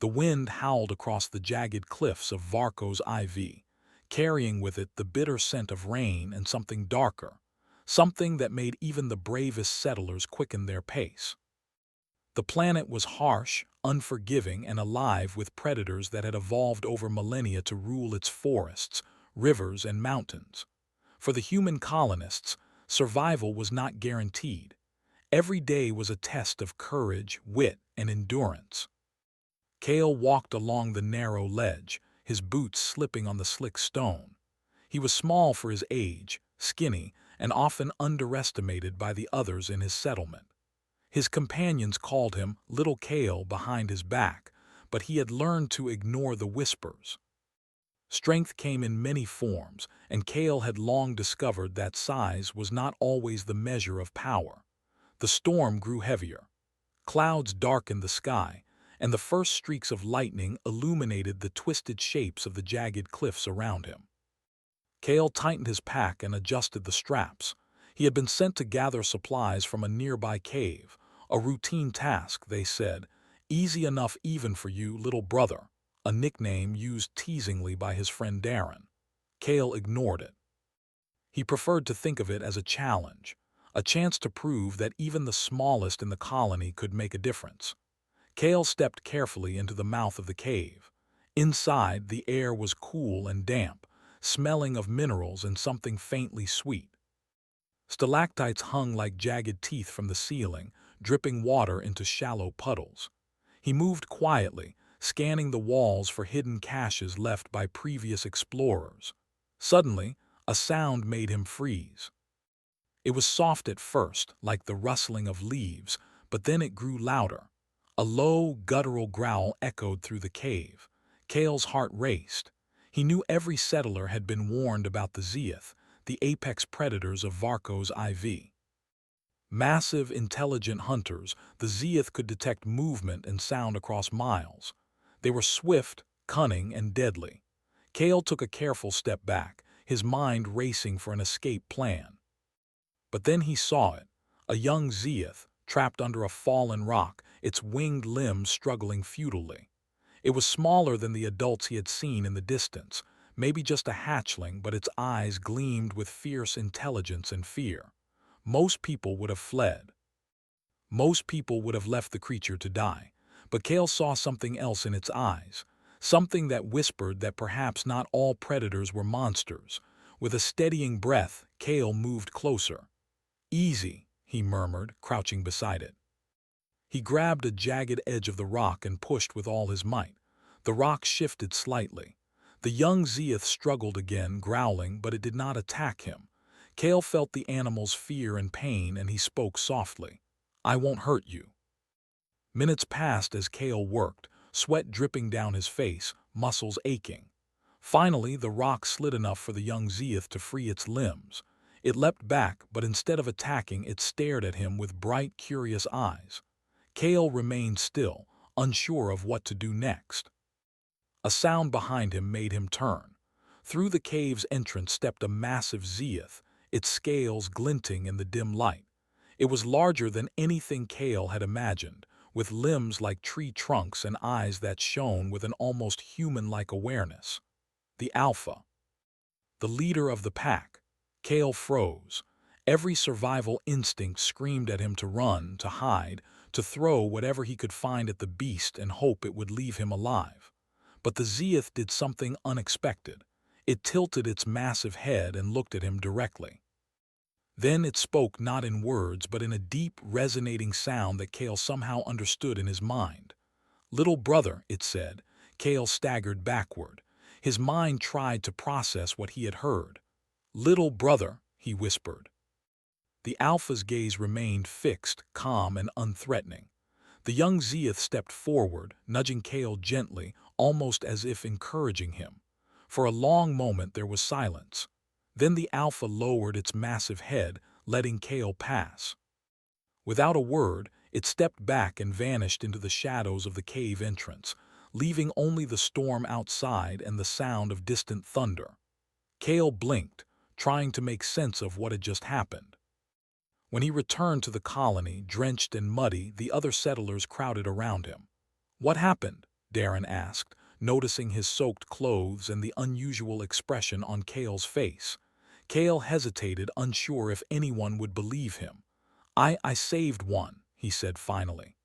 The wind howled across the jagged cliffs of Varco's IV, carrying with it the bitter scent of rain and something darker, something that made even the bravest settlers quicken their pace. The planet was harsh, unforgiving, and alive with predators that had evolved over millennia to rule its forests, rivers, and mountains. For the human colonists, survival was not guaranteed. Every day was a test of courage, wit, and endurance. Kale walked along the narrow ledge, his boots slipping on the slick stone. He was small for his age, skinny, and often underestimated by the others in his settlement. His companions called him Little Kale behind his back, but he had learned to ignore the whispers. Strength came in many forms, and Kale had long discovered that size was not always the measure of power. The storm grew heavier. Clouds darkened the sky, and the first streaks of lightning illuminated the twisted shapes of the jagged cliffs around him. Kale tightened his pack and adjusted the straps. He had been sent to gather supplies from a nearby cave, a routine task, they said, easy enough even for you, little brother, a nickname used teasingly by his friend Darren. Kale ignored it. He preferred to think of it as a chance to prove that even the smallest in the colony could make a difference. Kale stepped carefully into the mouth of the cave. Inside, the air was cool and damp, smelling of minerals and something faintly sweet. Stalactites hung like jagged teeth from the ceiling, dripping water into shallow puddles. He moved quietly, scanning the walls for hidden caches left by previous explorers. Suddenly, a sound made him freeze. It was soft at first, like the rustling of leaves, but then it grew louder. A low, guttural growl echoed through the cave. Kale's heart raced. He knew every settler had been warned about the Zeeth, the apex predators of Varco's IV. Massive, intelligent hunters, the Zeeth could detect movement and sound across miles. They were swift, cunning, and deadly. Kale took a careful step back, his mind racing for an escape plan. But then he saw it, a young Zeeth, trapped under a fallen rock, its winged limbs struggling futilely. It was smaller than the adults he had seen in the distance, maybe just a hatchling, but its eyes gleamed with fierce intelligence and fear. Most people would have fled. Most people would have left the creature to die. But Kale saw something else in its eyes, something that whispered that perhaps not all predators were monsters. With a steadying breath, Kale moved closer. "Easy," he murmured, crouching beside it. He grabbed a jagged edge of the rock and pushed with all his might. The rock shifted slightly. The young Zeeth struggled again, growling, but it did not attack him. Kale felt the animal's fear and pain, and he spoke softly. "I won't hurt you." Minutes passed as Kale worked, sweat dripping down his face, muscles aching. Finally, the rock slid enough for the young Zeeth to free its limbs. It leapt back, but instead of attacking, it stared at him with bright, curious eyes. Kale remained still, unsure of what to do next. A sound behind him made him turn. Through the cave's entrance stepped a massive Zeeth, its scales glinting in the dim light. It was larger than anything Kale had imagined, with limbs like tree trunks and eyes that shone with an almost human-like awareness. The Alpha. The leader of the pack. Kale froze. Every survival instinct screamed at him to run, to hide, to throw whatever he could find at the beast and hope it would leave him alive. But the Zeeth did something unexpected. It tilted its massive head and looked at him directly. Then it spoke not in words but in a deep, resonating sound that Kale somehow understood in his mind. "Little brother," it said. Kale staggered backward. His mind tried to process what he had heard. "Little brother," he whispered. The Alpha's gaze remained fixed, calm, and unthreatening. The young Zeeth stepped forward, nudging Kale gently, almost as if encouraging him. For a long moment there was silence. Then the Alpha lowered its massive head, letting Kale pass. Without a word, it stepped back and vanished into the shadows of the cave entrance, leaving only the storm outside and the sound of distant thunder. Kale blinked, trying to make sense of what had just happened. When he returned to the colony, drenched and muddy, the other settlers crowded around him. "What happened?" Darren asked, noticing his soaked clothes and the unusual expression on Kale's face. Kale hesitated, unsure if anyone would believe him. I saved one, he said finally.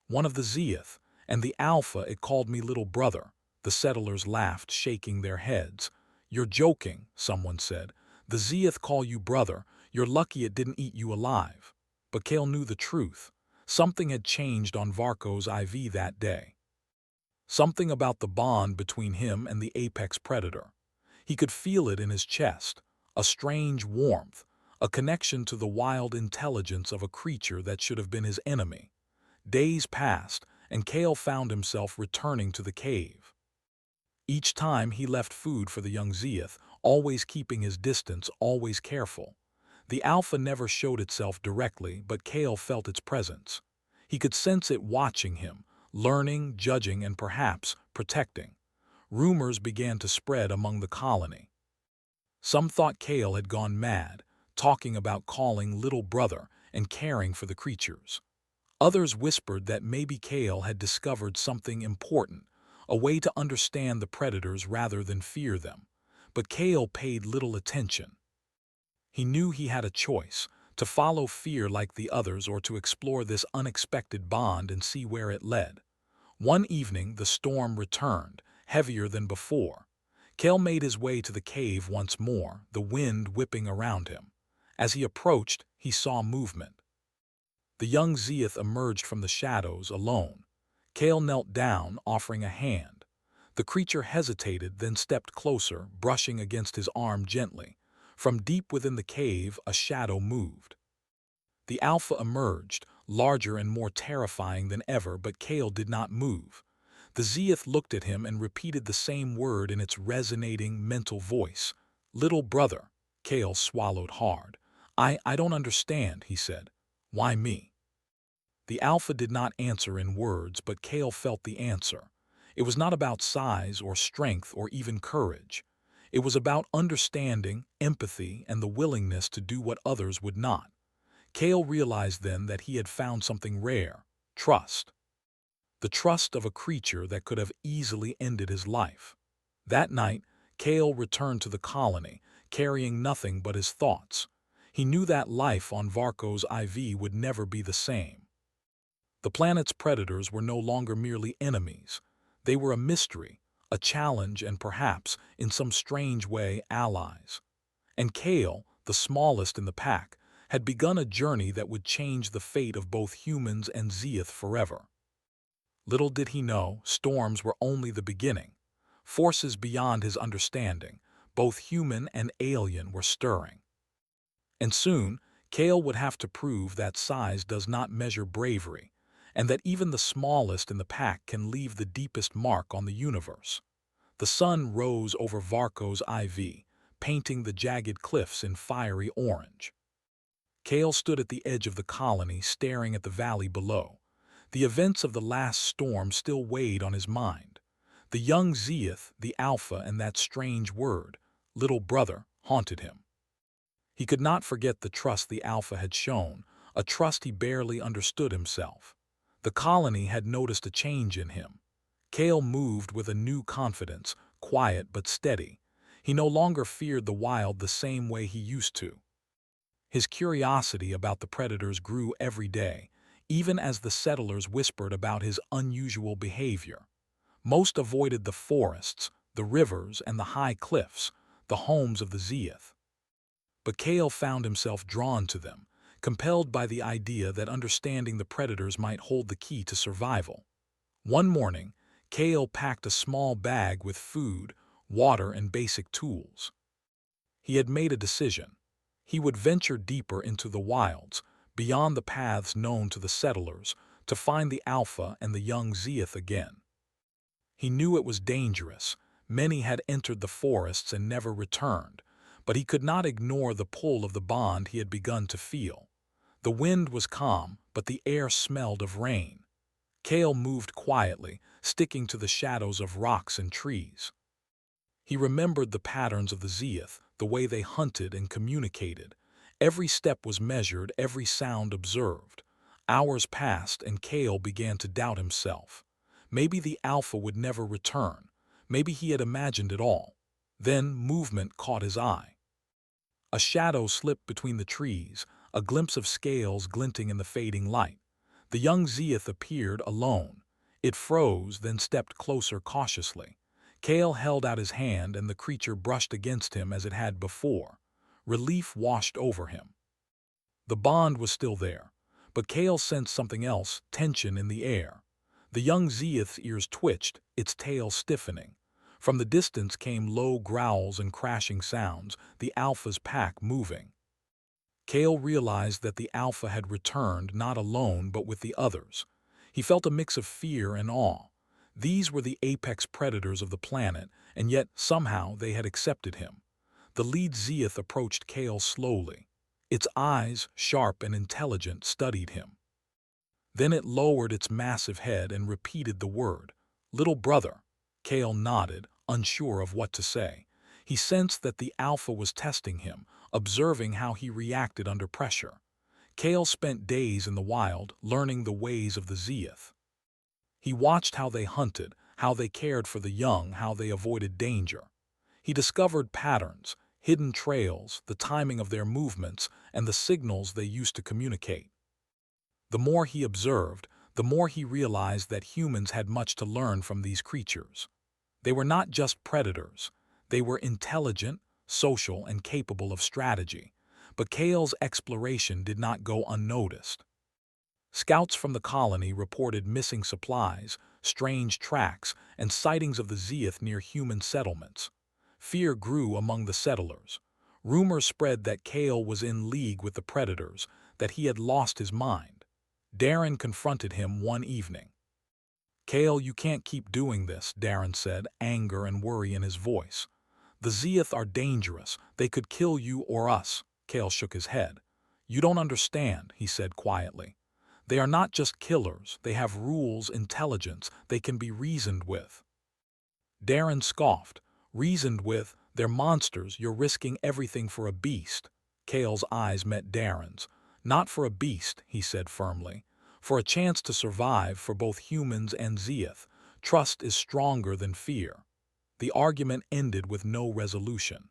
One of the Zeeth, and the Alpha it called me little brother. The settlers laughed, shaking their heads. You're joking, someone said. The Zeeth call you brother. You're lucky it didn't eat you alive. But Kale knew the truth. Something had changed on Varco's IV that day. Something about the bond between him and the apex predator. He could feel it in his chest, a strange warmth, a connection to the wild intelligence of a creature that should have been his enemy. Days passed, and Kale found himself returning to the cave. Each time he left food for the young Zeeth, always keeping his distance, always careful. The Alpha never showed itself directly, but Kale felt its presence. He could sense it watching him, learning, judging, and perhaps protecting. Rumors began to spread among the colony. Some thought Kale had gone mad, talking about calling little brother and caring for the creatures. Others whispered that maybe Kale had discovered something important, a way to understand the predators rather than fear them. But Kale paid little attention. He knew he had a choice, to follow fear like the others or to explore this unexpected bond and see where it led. One evening, the storm returned, heavier than before. Kale made his way to the cave once more, the wind whipping around him. As he approached, he saw movement. The young Zeeth emerged from the shadows, alone. Kale knelt down, offering a hand. The creature hesitated, then stepped closer, brushing against his arm gently. From deep within the cave, a shadow moved. The Alpha emerged, larger and more terrifying than ever, but Kale did not move. The Zeeth looked at him and repeated the same word in its resonating, mental voice. Little brother. Kale swallowed hard. I don't understand, he said. Why me? The Alpha did not answer in words, but Kale felt the answer. It was not about size or strength or even courage. It was about understanding, empathy, and the willingness to do what others would not. Kale realized then that he had found something rare: trust. The trust of a creature that could have easily ended his life. That night, Kale returned to the colony, carrying nothing but his thoughts. He knew that life on Varco's IV would never be the same. The planet's predators were no longer merely enemies. They were a mystery, a challenge, and perhaps, in some strange way, allies. And Kale, the smallest in the pack, had begun a journey that would change the fate of both humans and Zeeth forever. Little did he know, storms were only the beginning. Forces beyond his understanding, both human and alien, were stirring. And soon, Kale would have to prove that size does not measure bravery, and that even the smallest in the pack can leave the deepest mark on the universe. The sun rose over Varco's IV, painting the jagged cliffs in fiery orange. Kale stood at the edge of the colony, staring at the valley below. The events of the last storm still weighed on his mind. The young Zeeth, the Alpha, and that strange word, little brother, haunted him. He could not forget the trust the Alpha had shown, a trust he barely understood himself. The colony had noticed a change in him. Kale moved with a new confidence, quiet but steady. He no longer feared the wild the same way he used to. His curiosity about the predators grew every day, even as the settlers whispered about his unusual behavior. Most avoided the forests, the rivers, and the high cliffs, the homes of the Zeeth. But Kale found himself drawn to them, compelled by the idea that understanding the predators might hold the key to survival. One morning, Kale packed a small bag with food, water, and basic tools. He had made a decision. He would venture deeper into the wilds, beyond the paths known to the settlers, to find the Alpha and the young Zeeth again. He knew it was dangerous. Many had entered the forests and never returned, but he could not ignore the pull of the bond he had begun to feel. The wind was calm, but the air smelled of rain. Kale moved quietly, sticking to the shadows of rocks and trees. He remembered the patterns of the Zeeth, the way they hunted and communicated. Every step was measured, every sound observed. Hours passed, and Kale began to doubt himself. Maybe the Alpha would never return. Maybe he had imagined it all. Then movement caught his eye. A shadow slipped between the trees, a glimpse of scales glinting in the fading light. The young Zeeth appeared alone. It froze, then stepped closer cautiously. Kale held out his hand and the creature brushed against him as it had before. Relief washed over him. The bond was still there, but Kale sensed something else, tension in the air. The young Zeeth's ears twitched, its tail stiffening. From the distance came low growls and crashing sounds, the Alpha's pack moving. Kale realized that the Alpha had returned not alone but with the others. He felt a mix of fear and awe. These were the apex predators of the planet, and yet somehow they had accepted him. The lead Zeeth approached Kale slowly. Its eyes, sharp and intelligent, studied him. Then it lowered its massive head and repeated the word, "Little brother." Kale nodded, unsure of what to say. He sensed that the Alpha was testing him, observing how he reacted under pressure. Kale spent days in the wild, learning the ways of the Zeeth. He watched how they hunted, how they cared for the young, how they avoided danger. He discovered patterns, hidden trails, the timing of their movements, and the signals they used to communicate. The more he observed, the more he realized that humans had much to learn from these creatures. They were not just predators. They were intelligent, social, and capable of strategy. But Kale's exploration did not go unnoticed. Scouts from the colony reported missing supplies, strange tracks, and sightings of the Zeeth near human settlements. Fear grew among the settlers. Rumors spread that Kale was in league with the predators, that he had lost his mind. Darren confronted him one evening. "Kale, you can't keep doing this," Darren said, anger and worry in his voice. "The Zeeth are dangerous. They could kill you or us." Kale shook his head. "You don't understand," he said quietly. "They are not just killers. They have rules, intelligence. They can be reasoned with." Darren scoffed. "Reasoned with? They're monsters. You're risking everything for a beast." Kale's eyes met Darren's. "Not for a beast," he said firmly. "For a chance to survive for both humans and Zeeth. Trust is stronger than fear." The argument ended with no resolution.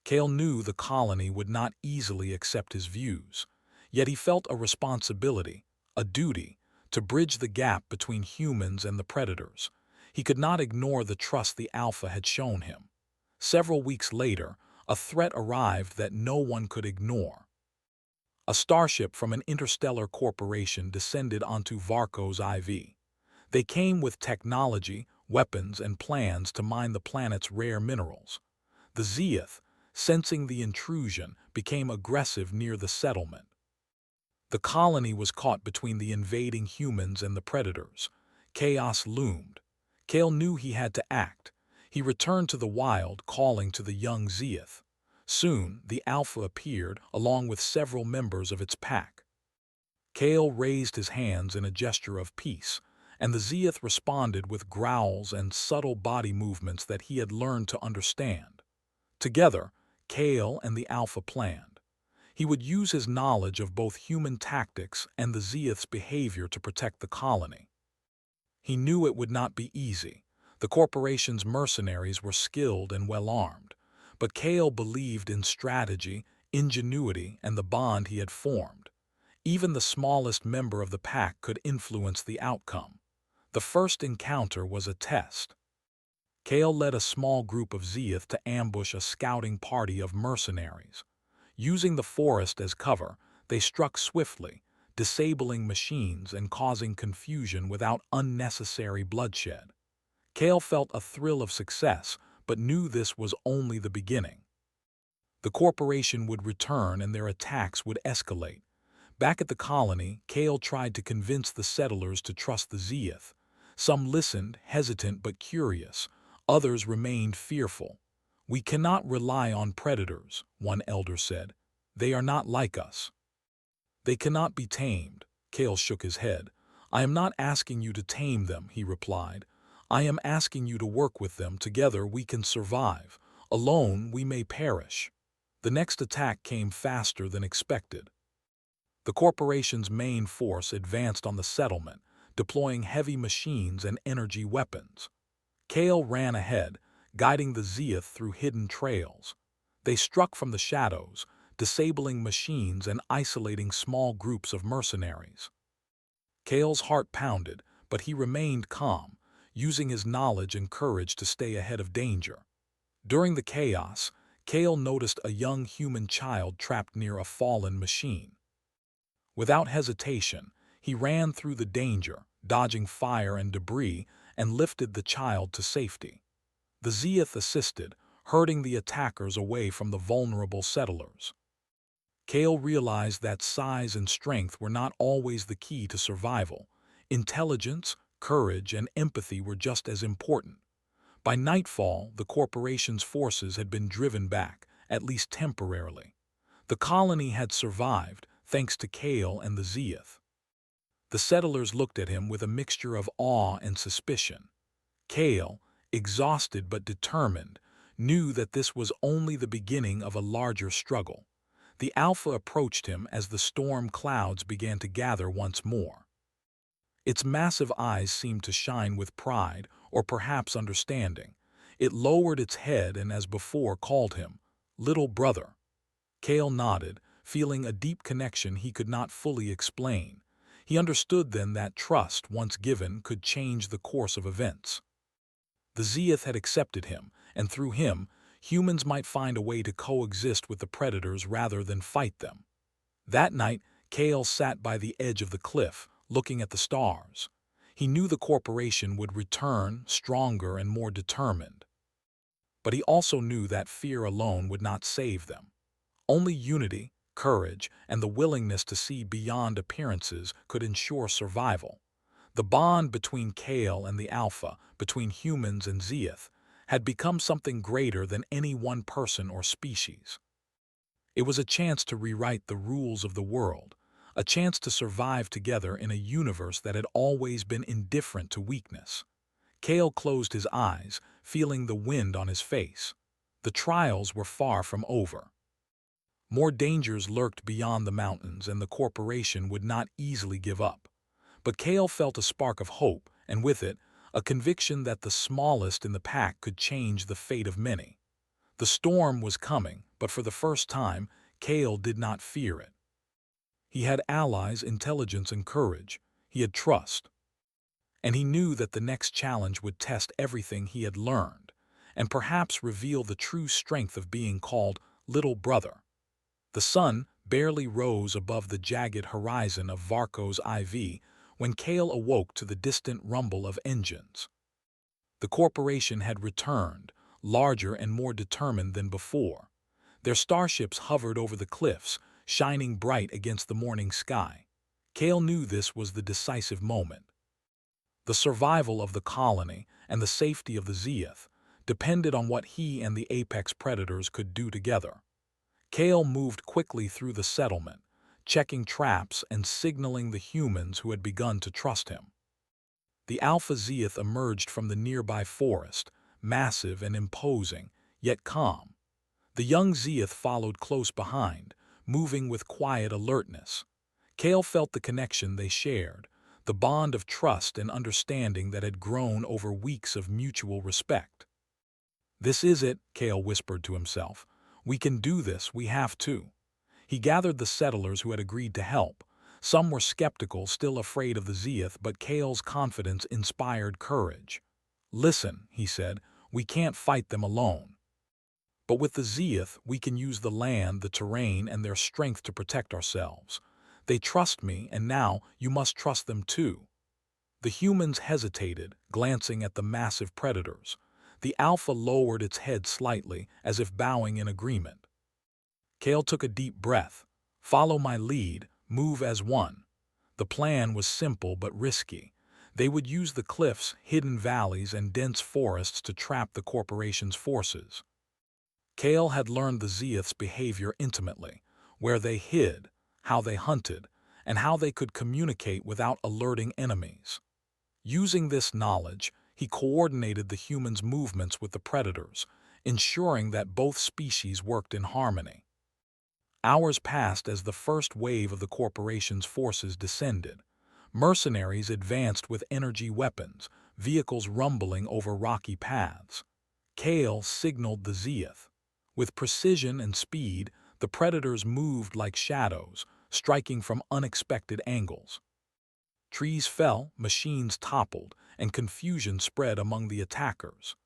Kale knew the colony would not easily accept his views. Yet he felt a responsibility, a duty, to bridge the gap between humans and the predators. He could not ignore the trust the Alpha had shown him. Several weeks later, a threat arrived that no one could ignore. A starship from an interstellar corporation descended onto Varco's IV. They came with technology, weapons, and plans to mine the planet's rare minerals. The Zeeth, sensing the intrusion, became aggressive near the settlement. The colony was caught between the invading humans and the predators. Chaos loomed. Kale knew he had to act. He returned to the wild, calling to the young Zeeth. Soon, the Alpha appeared, along with several members of its pack. Kale raised his hands in a gesture of peace, and the Zeeth responded with growls and subtle body movements that he had learned to understand. Together, Kale and the Alpha planned. He would use his knowledge of both human tactics and the Zeeth's behavior to protect the colony. He knew it would not be easy. The corporation's mercenaries were skilled and well-armed, but Kale believed in strategy, ingenuity, and the bond he had formed. Even the smallest member of the pack could influence the outcome. The first encounter was a test. Kale led a small group of Zeeth to ambush a scouting party of mercenaries. Using the forest as cover, they struck swiftly, disabling machines and causing confusion without unnecessary bloodshed. Kale felt a thrill of success, but knew this was only the beginning. The corporation would return and their attacks would escalate. Back at the colony, Kale tried to convince the settlers to trust the Zeeth. Some listened, hesitant but curious. Others remained fearful. "We cannot rely on predators," one elder said. "They are not like us." "They cannot be tamed." Kale shook his head. "I am not asking you to tame them," he replied. "I am asking you to work with them. Together we can survive. Alone we may perish." The next attack came faster than expected. The corporation's main force advanced on the settlement, deploying heavy machines and energy weapons. Kale ran ahead, guiding the Zeeth through hidden trails. They struck from the shadows, disabling machines and isolating small groups of mercenaries. Kale's heart pounded, but he remained calm, using his knowledge and courage to stay ahead of danger. During the chaos, Kale noticed a young human child trapped near a fallen machine. Without hesitation, he ran through the danger, dodging fire and debris, and lifted the child to safety. The Zeeth assisted, herding the attackers away from the vulnerable settlers. Kale realized that size and strength were not always the key to survival. Intelligence, courage, and empathy were just as important. By nightfall, the corporation's forces had been driven back, at least temporarily. The colony had survived, thanks to Kale and the Zeeth. The settlers looked at him with a mixture of awe and suspicion. Kale, exhausted but determined, knew that this was only the beginning of a larger struggle. The Alpha approached him as the storm clouds began to gather once more. Its massive eyes seemed to shine with pride, or perhaps understanding. It lowered its head and, as before, called him, "Little brother." Kale nodded, feeling a deep connection he could not fully explain. He understood then that trust, once given, could change the course of events. The Zeeth had accepted him, and through him, humans might find a way to coexist with the predators rather than fight them. That night, Kale sat by the edge of the cliff, looking at the stars. He knew the corporation would return, stronger and more determined. But he also knew that fear alone would not save them. Only unity, courage, and the willingness to see beyond appearances could ensure survival. The bond between Kale and the Alpha, between humans and Zeeth, had become something greater than any one person or species. It was a chance to rewrite the rules of the world, a chance to survive together in a universe that had always been indifferent to weakness. Kale closed his eyes, feeling the wind on his face. The trials were far from over. More dangers lurked beyond the mountains, and the corporation would not easily give up. But Kale felt a spark of hope, and with it, a conviction that the smallest in the pack could change the fate of many. The storm was coming, but for the first time, Kale did not fear it. He had allies, intelligence, and courage. He had trust. And he knew that the next challenge would test everything he had learned, and perhaps reveal the true strength of being called Little Brother. The sun barely rose above the jagged horizon of Varco's IV when Kale awoke to the distant rumble of engines. The corporation had returned, larger and more determined than before. Their starships hovered over the cliffs, shining bright against the morning sky. Kale knew this was the decisive moment. The survival of the colony and the safety of the Zeeth depended on what he and the apex predators could do together. Kale moved quickly through the settlement, checking traps and signaling the humans who had begun to trust him. The Alpha Zeeth emerged from the nearby forest, massive and imposing, yet calm. The young Zeeth followed close behind, moving with quiet alertness. Kale felt the connection they shared, the bond of trust and understanding that had grown over weeks of mutual respect. "This is it," Kale whispered to himself. "We can do this, we have to." He gathered the settlers who had agreed to help. Some were skeptical, still afraid of the Zeeth, but Kale's confidence inspired courage. "Listen," he said, "we can't fight them alone. But with the Zeeth, we can use the land, the terrain, and their strength to protect ourselves. They trust me, and now you must trust them too." The humans hesitated, glancing at the massive predators. The Alpha lowered its head slightly, as if bowing in agreement. Kale took a deep breath. "Follow my lead, move as one." The plan was simple but risky. They would use the cliffs, hidden valleys, and dense forests to trap the corporation's forces. Kale had learned the Zeeth's behavior intimately, where they hid, how they hunted, and how they could communicate without alerting enemies. Using this knowledge, he coordinated the humans' movements with the predators, ensuring that both species worked in harmony. Hours passed as the first wave of the corporation's forces descended. Mercenaries advanced with energy weapons, vehicles rumbling over rocky paths. Kale signaled the Zeeth. With precision and speed, the predators moved like shadows, striking from unexpected angles. Trees fell, machines toppled, and confusion spread among the attackers.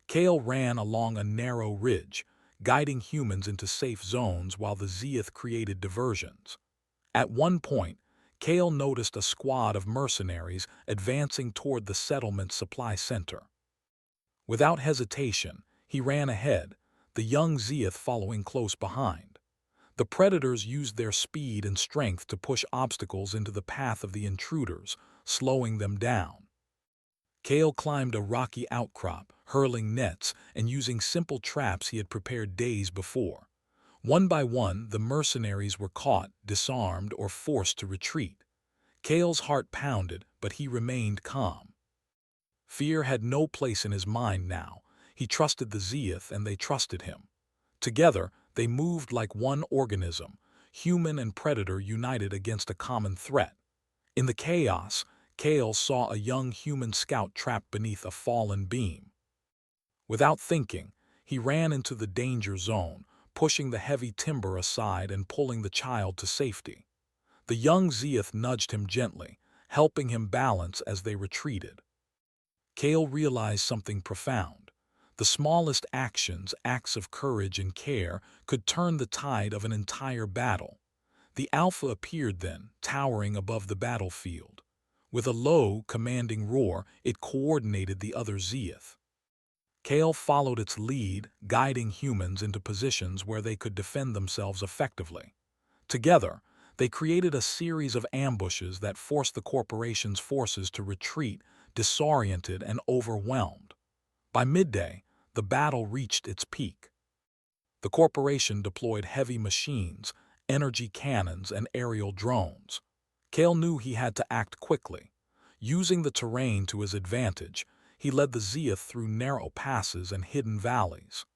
Kale ran along a narrow ridge, guiding humans into safe zones while the Zeeth created diversions. At one point, Kale noticed a squad of mercenaries advancing toward the settlement's supply center. Without hesitation, he ran ahead, the young Zeeth following close behind. The predators used their speed and strength to push obstacles into the path of the intruders, slowing them down. Kale climbed a rocky outcrop, hurling nets and using simple traps he had prepared days before. One by one, the mercenaries were caught, disarmed, or forced to retreat. Kale's heart pounded, but he remained calm. Fear had no place in his mind now. He trusted the Zeeth and they trusted him. Together, they moved like one organism, human and predator united against a common threat. In the chaos, Kale saw a young human scout trapped beneath a fallen beam. Without thinking, he ran into the danger zone, pushing the heavy timber aside and pulling the child to safety. The young Zeeth nudged him gently, helping him balance as they retreated. Kale realized something profound. The smallest actions, acts of courage and care, could turn the tide of an entire battle. The Alpha appeared then, towering above the battlefield. With a low, commanding roar, it coordinated the other Zeeth. Kale followed its lead, guiding humans into positions where they could defend themselves effectively. Together, they created a series of ambushes that forced the corporation's forces to retreat, disoriented and overwhelmed. By midday, the battle reached its peak. The corporation deployed heavy machines, energy cannons, and aerial drones. Kale knew he had to act quickly. Using the terrain to his advantage, he led the Zeeth through narrow passes and hidden valleys.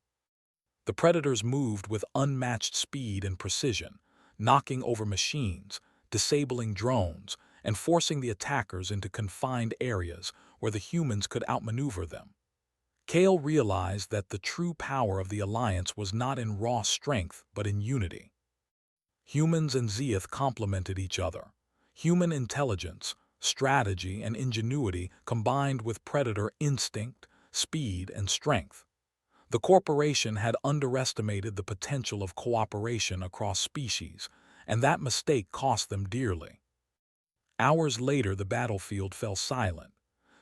The predators moved with unmatched speed and precision, knocking over machines, disabling drones, and forcing the attackers into confined areas where the humans could outmaneuver them. Kale realized that the true power of the alliance was not in raw strength but in unity. Humans and Zeeth complemented each other. Human intelligence, strategy, and ingenuity combined with predator instinct, speed, and strength. The corporation had underestimated the potential of cooperation across species, and that mistake cost them dearly. Hours later, the battlefield fell silent.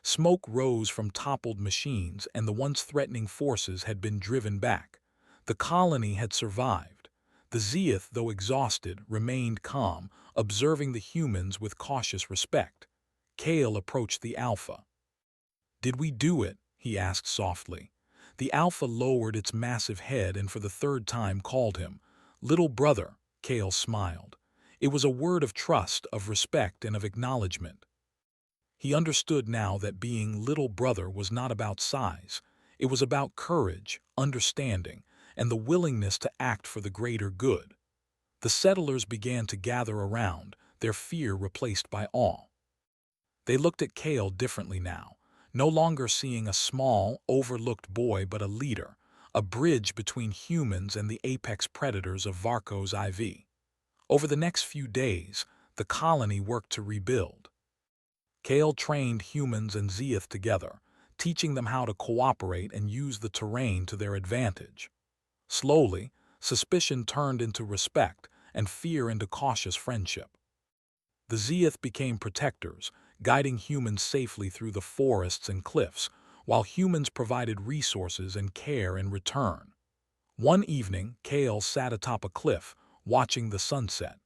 Smoke rose from toppled machines, and the once threatening forces had been driven back. The colony had survived. The Zeeth, though exhausted, remained calm, observing the humans with cautious respect. Kale approached the Alpha. "Did we do it?" he asked softly. The Alpha lowered its massive head and for the third time called him, "Little brother." Kale smiled. It was a word of trust, of respect, and of acknowledgement. He understood now that being little brother was not about size. It was about courage, understanding, and the willingness to act for the greater good. The settlers began to gather around, their fear replaced by awe. They looked at Kale differently now, no longer seeing a small, overlooked boy but a leader, a bridge between humans and the apex predators of Varco's IV. Over the next few days, the colony worked to rebuild. Kale trained humans and Zeeth together, teaching them how to cooperate and use the terrain to their advantage. Slowly, suspicion turned into respect and fear into cautious friendship. The Zeeth became protectors, guiding humans safely through the forests and cliffs, while humans provided resources and care in return. One evening, Kale sat atop a cliff, watching the sunset.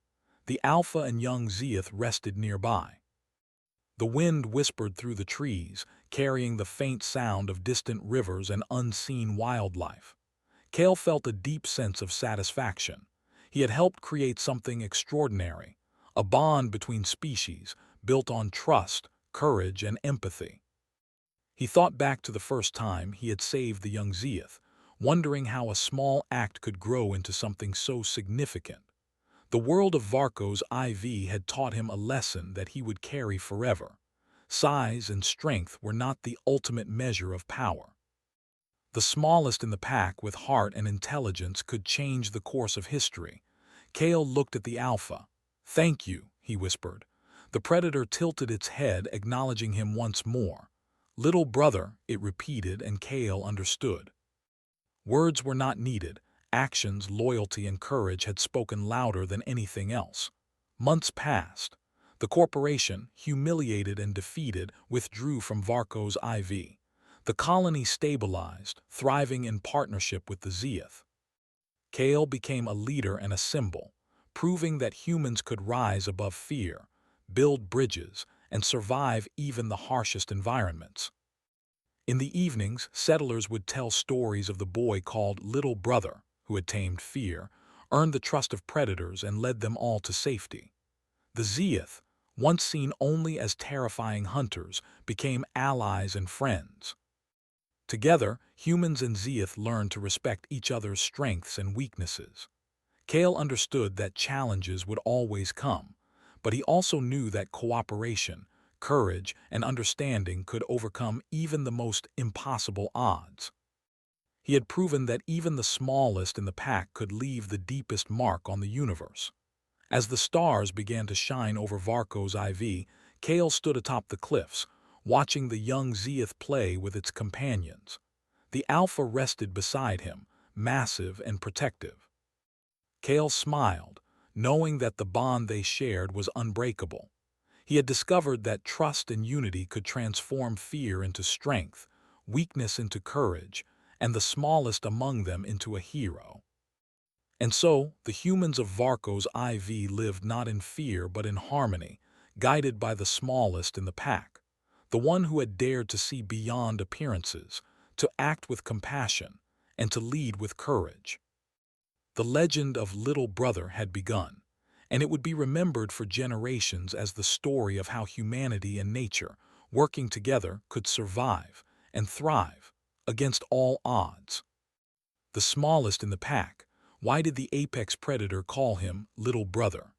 The Alpha and young Zeeth rested nearby. The wind whispered through the trees, carrying the faint sound of distant rivers and unseen wildlife. Kale felt a deep sense of satisfaction. He had helped create something extraordinary, a bond between species, built on trust, courage, and empathy. He thought back to the first time he had saved the young Zeeth, wondering how a small act could grow into something so significant. The world of Varco's IV had taught him a lesson that he would carry forever. Size and strength were not the ultimate measure of power. The smallest in the pack with heart and intelligence could change the course of history. Kale looked at the alpha. "Thank you," he whispered. The predator tilted its head, acknowledging him once more. "Little brother," it repeated, and Kale understood. Words were not needed. Actions, loyalty, and courage had spoken louder than anything else. Months passed. The corporation, humiliated and defeated, withdrew from Varco's IV. The colony stabilized, thriving in partnership with the Zeeth. Kale became a leader and a symbol, proving that humans could rise above fear, build bridges, and survive even the harshest environments. In the evenings, settlers would tell stories of the boy called Little Brother, who had tamed fear, earned the trust of predators, and led them all to safety. The Zeeth, once seen only as terrifying hunters, became allies and friends. Together, humans and Zeeth learned to respect each other's strengths and weaknesses. Kale understood that challenges would always come, but he also knew that cooperation, courage, and understanding could overcome even the most impossible odds. He had proven that even the smallest in the pack could leave the deepest mark on the universe. As the stars began to shine over Varco's IV, Kale stood atop the cliffs, watching the young Zeeth play with its companions. The Alpha rested beside him, massive and protective. Kale smiled, knowing that the bond they shared was unbreakable. He had discovered that trust and unity could transform fear into strength, weakness into courage, and the smallest among them into a hero. And so, the humans of Varco's IV lived not in fear but in harmony, guided by the smallest in the pack, the one who had dared to see beyond appearances, to act with compassion, and to lead with courage. The legend of Little Brother had begun, and it would be remembered for generations as the story of how humanity and nature, working together, could survive and thrive against all odds. The smallest in the pack, why did the apex predator call him Little Brother?